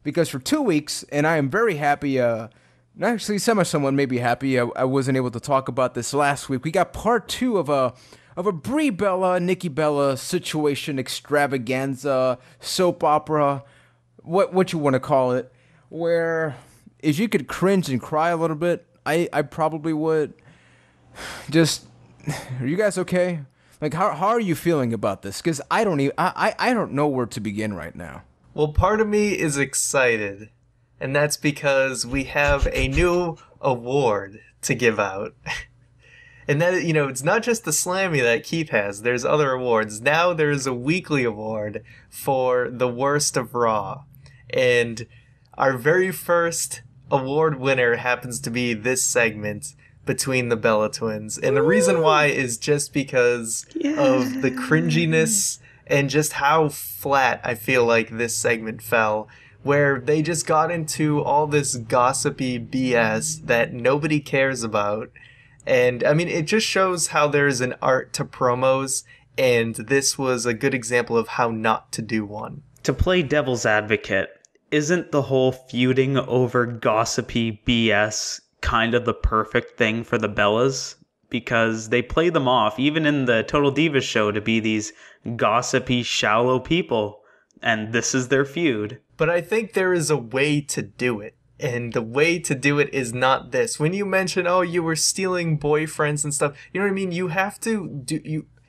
because for 2 weeks, and I am very happy. Actually, someone may be happy. I wasn't able to talk about this last week. We got part 2 of a Brie Bella, Nikki Bella situation extravaganza, soap opera, what you want to call it, where if you could cringe and cry a little bit, I probably would. Just, are you guys okay? Like, how are you feeling about this? Because I don't know where to begin right now. Well, part of me is excited, and that's because we have a new award to give out. And that, it's not just the Slammy that Keith has. There's other awards. Now there's a weekly award for the worst of Raw. And our very first award winner happens to be this segment between the Bella Twins. And the reason why is just because of the cringiness and just how flat I feel like this segment fell, where they just got into all this gossipy BS that nobody cares about. And, I mean, it just shows how there's an art to promos, and this was a good example of how not to do one. To play devil's advocate, isn't the whole feuding over gossipy BS kind of the perfect thing for the Bellas? Because they play them off, even in the Total Divas show, to be these gossipy, shallow people, and this is their feud. But I think there is a way to do it. And the way to do it is not this. When you mention, oh, you were stealing boyfriends and stuff, you know what I mean? You have to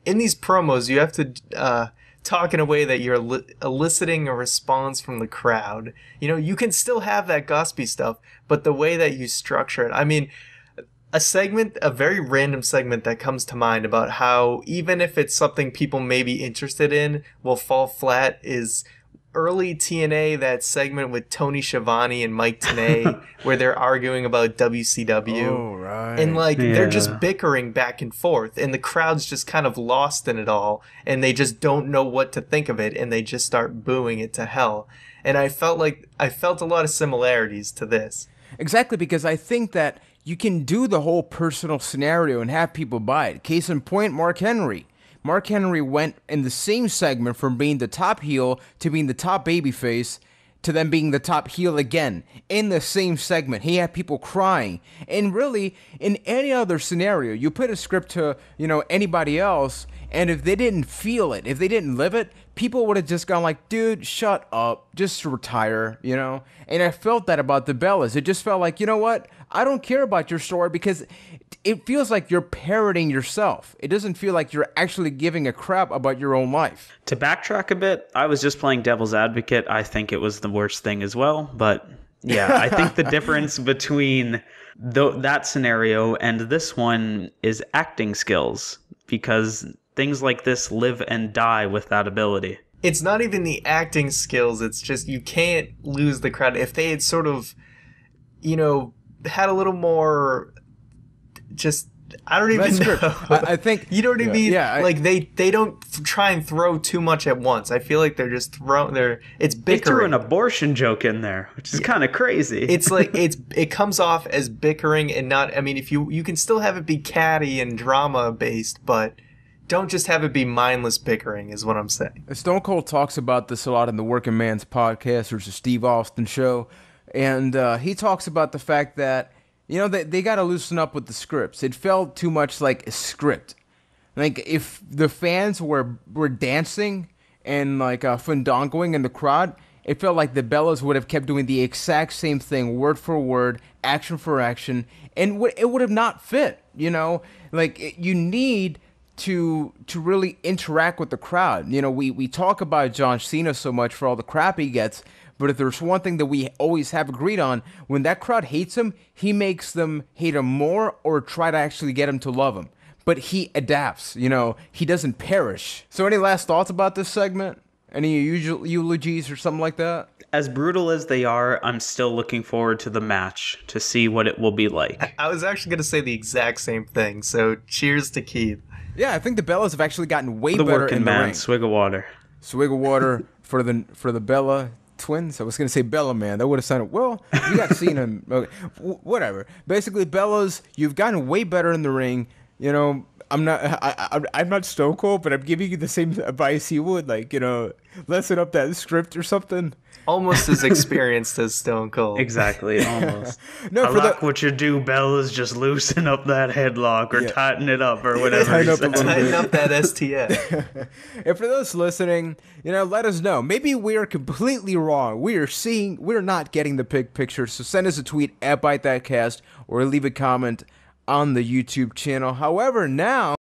in these promos, you have to talk in a way that you're eliciting a response from the crowd. You can still have that gossipy stuff, but the way that you structure it, I mean, a very random segment that comes to mind about how even if it's something people may be interested in will fall flat is early TNA, that segment with Tony Schiavone and Mike Tenay where they're arguing about WCW. Oh, right. And they're just bickering back and forth, and the crowd's just kind of lost in it all, and they just don't know what to think of it, and they just start booing it to hell. And I felt a lot of similarities to this. Exactly, because I think that you can do the whole personal scenario and have people buy it. Case in point, Mark Henry. Mark Henry went in the same segment from being the top heel to being the top babyface to then being the top heel again in the same segment. He had people crying. And really, in any other scenario, you put a script to, anybody else, and if they didn't feel it, if they didn't live it, people would have just gone like, dude, shut up, just retire, And I felt that about the Bellas. It just felt like, you know what? I don't care about your story because it feels like you're parroting yourself. It doesn't feel like you're actually giving a crap about your own life. To backtrack a bit, I was just playing devil's advocate. I think it was the worst thing as well. But yeah, I think the difference between that scenario and this one is acting skills, because things like this live and die with that ability. It's not even the acting skills. It's just you can't lose the crowd. If they had sort of, had a little more just, I don't even know. I think, you know what I mean? Yeah, they don't try and throw too much at once. I feel like they're just it's bickering. They threw an abortion joke in there, which is kind of crazy. It's like it comes off as bickering and not. I mean, if you can still have it be catty and drama based, but don't just have it be mindless bickering, is what I'm saying. Stone Cold talks about this a lot in the Working Man's podcast. There's a Steve Austin show, and he talks about the fact that they got to loosen up with the scripts. It felt too much like a script. Like, if the fans were dancing and fandangoing in the crowd, it felt like the Bellas would have kept doing the exact same thing, word for word, action for action, and it would have not fit. You need to really interact with the crowd. We talk about John Cena so much for all the crap he gets, but if there's one thing that we always have agreed on, when that crowd hates him, he makes them hate him more or try to actually get him to love him. But he adapts, he doesn't perish. So any last thoughts about this segment? Any eulogies or something like that? As brutal as they are, I'm still looking forward to the match to see what it will be like. I was actually going to say the exact same thing, so cheers to Keith. Yeah, I think the Bellas have actually gotten way better in the ring. Swig of water. Swig of water for the Bella Twins. I was going to say Bella Man. That would have sounded, well, you got seen him. Okay, whatever. Basically, Bellas, you've gotten way better in the ring. I'm not I'm not Stone Cold, but I'm giving you the same advice he would, like, lessen up that script or something. Almost as experienced as Stone Cold. Exactly, almost. No, I for like the what you do, Bellas. Just loosen up that headlock or Yeah. tighten it up or whatever. Tighten he up a said. little Tighten bit. up that STF. And for those listening, let us know. Maybe we are completely wrong. We're not getting the big picture. So send us a tweet at ByteThatCast or leave a comment on the YouTube channel. However, now